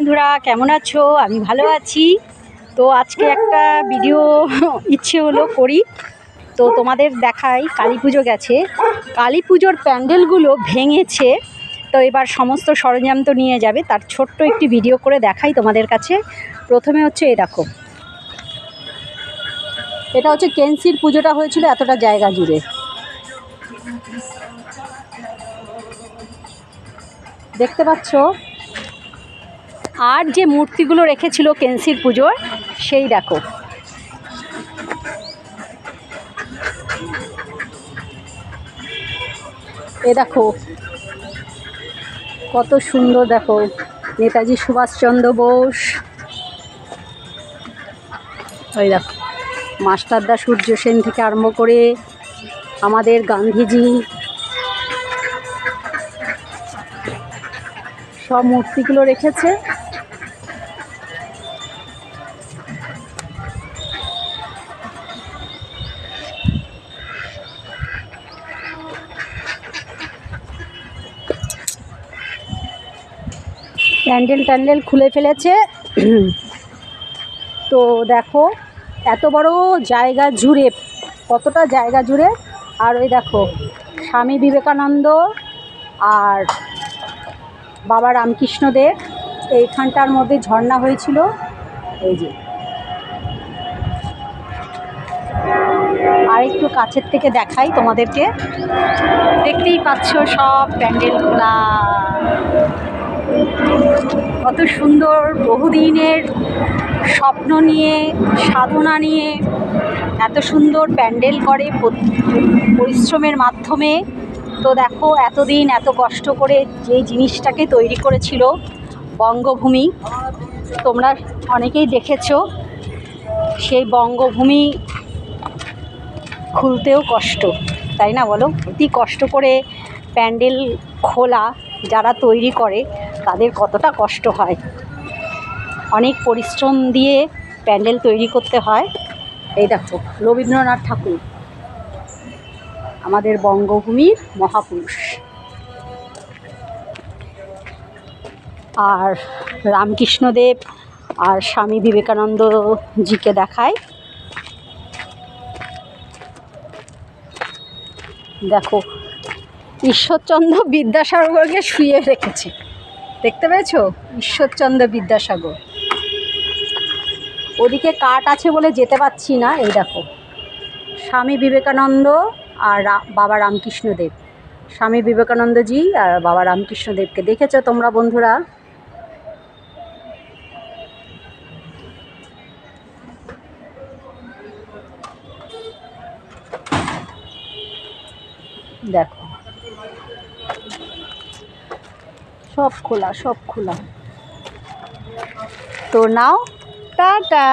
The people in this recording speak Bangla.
বন্ধুরা, কেমন আছো? আমি ভালো আছি। তো আজকে একটা ভিডিও ইচ্ছে হলো করি, তো তোমাদের দেখাই। কালী পুজো গেছে, কালী পুজোর প্যান্ডেলগুলো ভেঙেছে, তো এবার সমস্ত সরঞ্জাম তো নিয়ে যাবে, তার ছোট্ট একটি ভিডিও করে দেখাই তোমাদের কাছে। প্রথমে হচ্ছে এই দেখো, এটা হচ্ছে কেনসির পুজোটা হয়েছিল এতটা জায়গা জুড়ে, দেখতে পাচ্ছ। আর যে মূর্তিগুলো রেখেছিল কেনসির পুজোর, সেই দেখো, এ দেখো কত সুন্দর। দেখো, নেতাজি সুভাষচন্দ্র বোস, ওই দেখো মাস্টারদা সূর্য সেন থেকে আরম্ভ করে আমাদের গান্ধীজি, সব মূর্তিগুলো রেখেছে। প্যান্ডেল খুলে ফেলেছে। তো দেখো এত বড় জায়গা জুড়ে, কতটা জায়গা জুড়ে। আর ওই দেখো স্বামী বিবেকানন্দ আর বাবা রামকৃষ্ণদেব, এইখানটার মধ্যে ঝর্ণা হয়েছিল। এই যে আর একটু কাছের থেকে দেখাই তোমাদেরকে, দেখতেই পাচ্ছ সব প্যান্ডেল খোলা। কত সুন্দর, বহুদিনের স্বপ্ন নিয়ে, সাধনা নিয়ে এত সুন্দর প্যান্ডেল করে পরিশ্রমের মাধ্যমে। তো দেখো এতদিন এত কষ্ট করে যে জিনিসটাকে তৈরি করেছিল বঙ্গভূমি, তোমরা অনেকেই দেখেছো। সেই বঙ্গভূমি খুলতেও কষ্ট, তাই না বলো? অতি কষ্ট করে প্যান্ডেল খোলা, যারা তৈরি করে তাদের কতটা কষ্ট হয়, অনেক পরিশ্রম দিয়ে প্যান্ডেল তৈরি করতে হয়। এই দেখো রবীন্দ্রনাথ ঠাকুর, আমাদের বঙ্গভূমির মহাপুরুষ। আর রামকৃষ্ণদেব আর স্বামী বিবেকানন্দজিকে দেখায়। দেখো ঈশ্বরচন্দ্র বিদ্যাসাগরকে শুয়ে রেখেছে, দেখতে পেয়েছো? ঈশ্বরচন্দ্র বিদ্যাসাগর। ওদিকে কাঠ আছে বলে যেতে পারছি না। এই দেখো স্বামী বিবেকানন্দ আর বাবা রামকৃষ্ণদেব, স্বামী বিবেকানন্দজি আর বাবা রামকৃষ্ণদেবকে দেখেছো তোমরা বন্ধুরা? দেখো সব খোলা, সব খোলা। তো নাও, টাটা।